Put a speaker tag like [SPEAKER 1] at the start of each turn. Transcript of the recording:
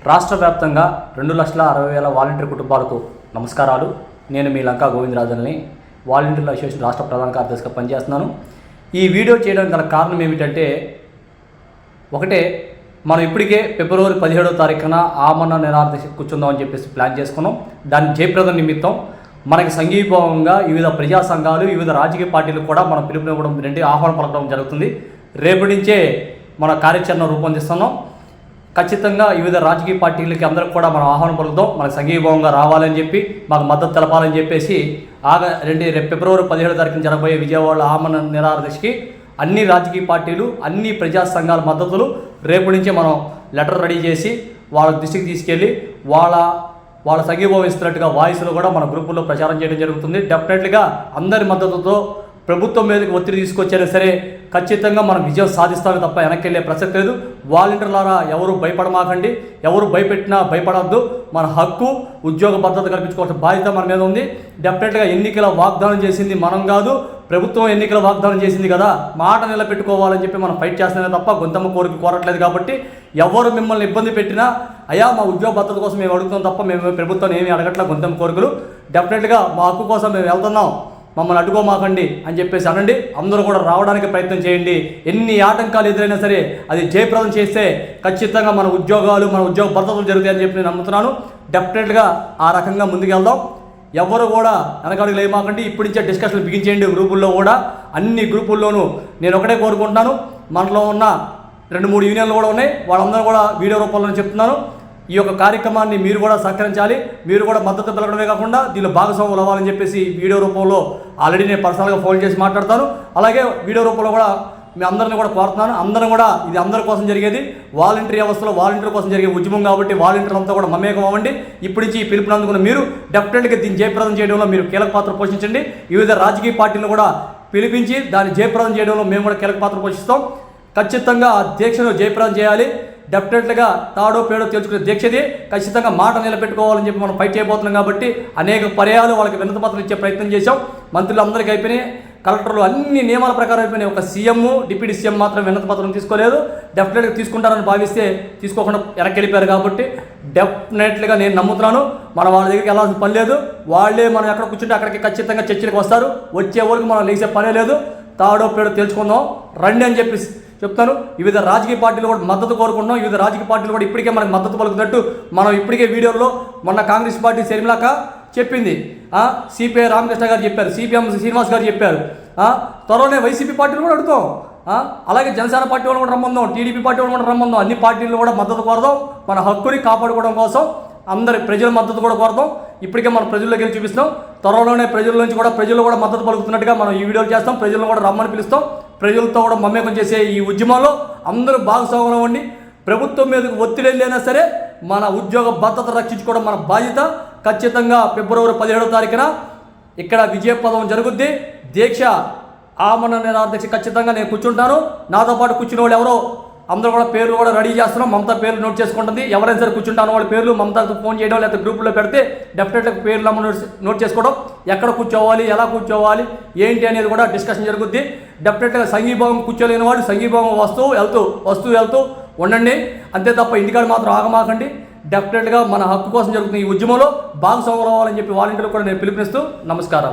[SPEAKER 1] రాష్ట్ర వ్యాప్తంగా 2,60,000 వాలంటీర్ కుటుంబాలకు నమస్కారాలు. నేను మీ లంకా గోవిందరాజుని, వాలంటీర్ల అసోసియేషన్ రాష్ట్ర ప్రధాన కార్యదర్శిగా పనిచేస్తున్నాను. ఈ వీడియో చేయడానికి గల కారణం ఏమిటంటే, ఒకటే మనం ఇప్పటికే ఫిబ్రవరి 17వ తారీఖున ఆమరణ నిరాహార కూర్చుందామని చెప్పేసి ప్లాన్ చేసుకున్నాం. దాని జయప్రదం నిమిత్తం మనకి సంఘీభావంగా వివిధ ప్రజా సంఘాలు, వివిధ రాజకీయ పార్టీలు కూడా మనం పిలుపునివ్వడం, ఆహ్వానం పలకడం జరుగుతుంది. రేపటి నుంచే మన కార్యాచరణ రూపొందిస్తున్నాం. ఖచ్చితంగా వివిధ రాజకీయ పార్టీలకి అందరికి కూడా మనం ఆహ్వానం పలుకుతాం. మనకు సంఘీభావంగా రావాలని చెప్పి, మాకు మద్దతు తెలపాలని చెప్పేసి ఫిబ్రవరి 17వ తారీఖున జరగబోయే విజయవాడ ఆమరణ నిరాహార దీక్షకి అన్ని రాజకీయ పార్టీలు, అన్ని ప్రజా సంఘాల మద్దతులు రేపటి నుంచే మనం లెటర్ రెడీ చేసి వాళ్ళ దృష్టికి తీసుకెళ్ళి వాళ్ళ సంఘీభావం ఇస్తున్నట్టుగా వాయిస్లో కూడా మన గ్రూపుల్లో ప్రచారం చేయడం జరుగుతుంది. డెఫినెట్లీగా అందరి మద్దతుతో ప్రభుత్వం మీదకి ఒత్తిడి తీసుకొచ్చినా సరే ఖచ్చితంగా మనం విజయం సాధిస్తామే తప్ప వెనక్కి వెళ్ళే ప్రసక్తి లేదు. వాలంటీర్లారా ఎవరు భయపడమాకండి, ఎవరు భయపెట్టినా భయపడద్దు. మన హక్కు, ఉద్యోగ భద్రత కల్పించుకోవాల్సిన బాధ్యత మన మీద ఉంది. డెఫినెట్గా ఎన్నికల వాగ్దానం చేసింది మనం కాదు, ప్రభుత్వం ఎన్నికల వాగ్దానం చేసింది కదా, మాట నిలబెట్టుకోవాలని చెప్పి మనం ఫైట్ చేస్తున్నామే తప్ప గొంతమ్మ కోరిక కోరట్లేదు. కాబట్టి ఎవరు మిమ్మల్ని ఇబ్బంది పెట్టినా, అయ్యా మా ఉద్యోగ భద్రత కోసం మేము అడుగుతాం తప్ప మేము ప్రభుత్వాన్ని ఏమీ అడగట్లా. గొంతమ్మ కోరికలు డెఫినెట్గా మా హక్కు కోసం మేము వెళ్తున్నాం, మమ్మల్ని అడ్డుకోమాకండి అని చెప్పేసి అనండి. అందరూ కూడా రావడానికి ప్రయత్నం చేయండి. ఎన్ని ఆటంకాలు ఎదురైనా సరే అది జయప్రదం చేస్తే ఖచ్చితంగా మన ఉద్యోగాలు, మన ఉద్యోగ భద్రతలు జరుగుతాయని చెప్పి నేను నమ్ముతున్నాను. డెఫినెట్గా ఆ రకంగా ముందుకెళ్దాం. ఎవరు కూడా వెనకాడికి లేమాకండి. ఇప్పటి నుంచే డిస్కషన్లు బిగించేయండి. గ్రూపుల్లో కూడా, అన్ని గ్రూపుల్లోనూ నేను ఒకటే కోరుకుంటున్నాను. మనలో ఉన్న 2-3 యూనియన్లు కూడా ఉన్నాయి, వాళ్ళందరూ కూడా వీడియో రూపంలో చెప్తున్నాను. ఈ యొక్క కార్యక్రమాన్ని మీరు కూడా సహకరించాలి. మీరు కూడా మద్దతు పలకడమే కాకుండా దీనిలో భాగస్వాములు అవ్వాలని చెప్పేసి వీడియో రూపంలో ఆల్రెడీ నేను పర్సనల్గా ఫోన్ చేసి మాట్లాడతాను. అలాగే వీడియో రూపంలో కూడా మీ అందరిని కూడా కోరుతున్నాను. అందరం కూడా ఇది అందరి కోసం జరిగేది, వాలంటీర్ వ్యవస్థలో వాలంటీర్ కోసం జరిగే ఉద్యమం కాబట్టి వాలంటీర్లంతా కూడా మమేకం అవ్వండి. ఇప్పటి నుంచి ఈ పిలుపుని అందుకున్న మీరు డెఫినెట్గా దీన్ని జయప్రదం చేయడంలో మీరు కీలక పాత్ర పోషించండి. వివిధ రాజకీయ పార్టీలను కూడా పిలిపించి దాన్ని జయప్రదం చేయడంలో మేము కూడా కీలక పాత్ర పోషిస్తాం. ఖచ్చితంగా ఆ దీక్షను జయప్రదం చేయాలి. డెఫినెట్గా తాడో పేడో తెలుసుకునే దీక్షది. ఖచ్చితంగా మాట నిలబెట్టుకోవాలని చెప్పి మనం ఫైట్ చేయబోతున్నాం. కాబట్టి అనేక పర్యాలు వాళ్ళకి వినతి పత్రాలు ఇచ్చే ప్రయత్నం చేశాం. మంత్రులు అందరికీ అయిపోయినాయి, కలెక్టర్లు అన్ని నియమాల ప్రకారం అయిపోయినాయి. ఒక సీఎం, డిప్యూటీ సీఎం మాత్రం వినతి పత్రం తీసుకోలేదు. డెఫినెట్గా తీసుకుంటారని భావిస్తే తీసుకోకుండా వెనక్కి వెళ్ళిపోయారు. కాబట్టి డెఫినెట్గా నేను నమ్ముతున్నాను, మన వాళ్ళ దగ్గరికి వెళ్ళాల్సిన పని లేదు. వాళ్ళే మనం ఎక్కడ కూర్చుంటే అక్కడికి ఖచ్చితంగా చర్చలకు వస్తారు. వచ్చే వరకు మనం లేచే పనే లేదు. తాడో పేడో తెలుసుకుందాం రండి అని చెప్పి చెప్తాను. వివిధ రాజకీయ పార్టీలు కూడా మద్దతు కోరుకుంటున్నాం. వివిధ రాజకీయ పార్టీలు కూడా ఇప్పటికే మనకు మద్దతు పలుకుతున్నట్టు మనం ఇప్పటికే వీడియోలో మొన్న కాంగ్రెస్ పార్టీ శర్మిలాక చెప్పింది, సిపిఐ రామకృష్ణ గారు చెప్పారు, సిపిఎం శ్రీనివాస్ గారు చెప్పారు. త్వరలోనే వైసీపీ పార్టీలు కూడా అడుగుతాం. అలాగే జనసేన పార్టీ వాళ్ళు కూడా రమ్మందాం, టీడీపీ పార్టీ వాళ్ళు కూడా రమ్మందాం. అన్ని పార్టీలు కూడా మద్దతు కోరదాం. మన హక్కుని కాపాడుకోవడం కోసం అందరి ప్రజల మద్దతు కూడా కోరదాం. ఇప్పటికే మనం ప్రజల్లోకి వెళ్ళి చూపిస్తాం. త్వరలోనే ప్రజల నుంచి కూడా ప్రజలు కూడా మద్దతు పలుకుతున్నట్టుగా మనం ఈ వీడియోలు చేస్తాం. ప్రజలను కూడా రమ్మని పిలుస్తాం. ప్రజలతో కూడా మమేకం చేసే ఈ ఉద్యమంలో అందరూ భాగస్వాములు అవ్వండి. ప్రభుత్వం మీదకు ఒత్తిడి వెళ్ళైనా సరే మన ఉద్యోగ భద్రత రక్షించుకోవడం మన బాధ్యత. ఖచ్చితంగా ఫిబ్రవరి 17వ తారీఖున ఇక్కడ విజయపదం జరుగుద్ది. దీక్ష ఆమరణ నిరాహార దీక్ష ఖచ్చితంగా నేను కూర్చుంటాను. నాతో పాటు కూర్చునే వాళ్ళు ఎవరో అందరూ కూడా పేర్లు కూడా రెడీ చేస్తున్నాం. మమతా పేర్లు నోట్ చేసుకుంటుంది. ఎవరైనా సరే కూర్చుంటాను వాళ్ళ పేర్లు మమతాకు ఫోన్ చేయడం లేకపోతే గ్రూపులో పెడితే డెఫినెట్గా పేర్లు నోట్ చేసుకోవడం, ఎక్కడ కూర్చోవాలి, ఎలా కూర్చోవాలి, ఏంటి అనేది కూడా డిస్కషన్ జరుగుద్ది. డెఫినెట్గా సంఘీభావం కూర్చోలేని వాళ్ళు సంఘీభావం వస్తూ వెళ్తూ ఉండండి. అంతే తప్ప ఇంటికాడ మాత్రం ఆగమాకండి. డెఫినెట్గా మన హక్కు కోసం జరుగుతున్న ఈ ఉద్యమంలో భాగస్వాములు అవ్వాలని చెప్పి వాలంటీర్లు కూడా నేను పిలుపునిస్తూ నమస్కారం.